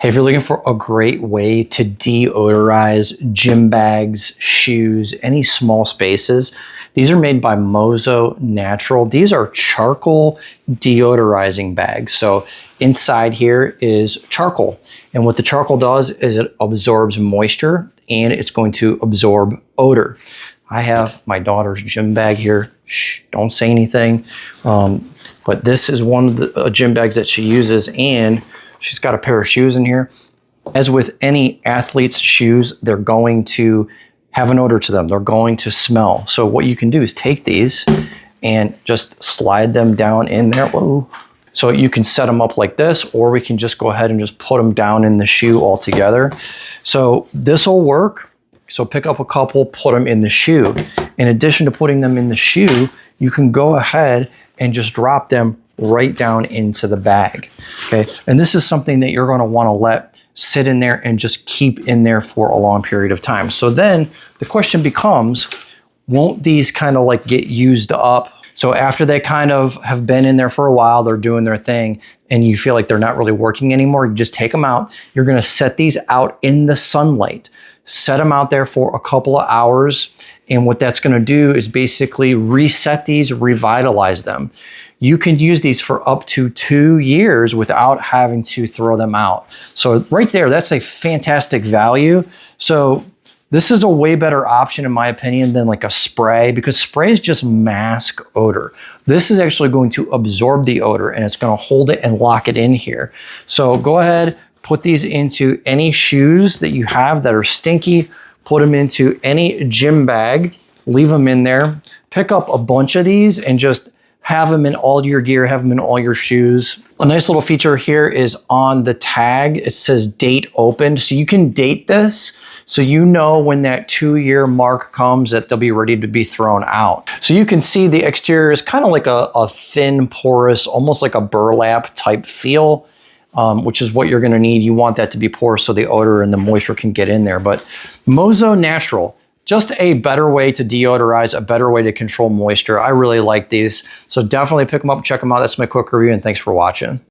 Hey, if you're looking for a great way to deodorize gym bags, shoes, any small spaces, these are made by Moso Natural. These are charcoal deodorizing bags. So inside here is charcoal. And what the charcoal does is it absorbs moisture and it's going to absorb odor. I have my daughter's gym bag here. Shh, don't say anything. But this is one of the gym bags that she uses, and she's got a pair of shoes in here. As with any athlete's shoes, they're going to have an odor to them. They're going to smell. So what you can do is take these and just slide them down in there. Whoa. So you can set them up like this, or we can just go ahead and just put them down in the shoe altogether. So this will work. So pick up a couple, put them in the shoe. In addition to putting them in the shoe, you can go ahead and just drop them right down into the bag, okay? And this is something that you're gonna wanna let sit in there and just keep in there for a long period of time. So then the question becomes, won't these kind of like get used up? So after they kind of have been in there for a while, they're doing their thing, and you feel like they're not really working anymore, you just take them out. You're gonna set these out in the sunlight. Set them out there for a couple of hours, and what that's gonna do is basically reset these, revitalize them. You can use these for up to 2 years without having to throw them out. So right there, that's a fantastic value. So this is a way better option in my opinion than like a spray, because sprays just mask odor. This is actually going to absorb the odor and it's gonna hold it and lock it in here. So go ahead, put these into any shoes that you have that are stinky, put them into any gym bag, leave them in there, pick up a bunch of these and just have them in all your gear, have them in all your shoes. A nice little feature here is on the tag, it says date opened. So you can date this so you know when that 2-year mark comes that they'll be ready to be thrown out. So you can see the exterior is kind of like a thin, porous, almost like a burlap type feel, which is what you're gonna need. You want that to be porous so the odor and the moisture can get in there. But Moso Natural, just a better way to deodorize, a better way to control moisture. I really like these. So definitely pick them up, check them out. That's my quick review, and thanks for watching.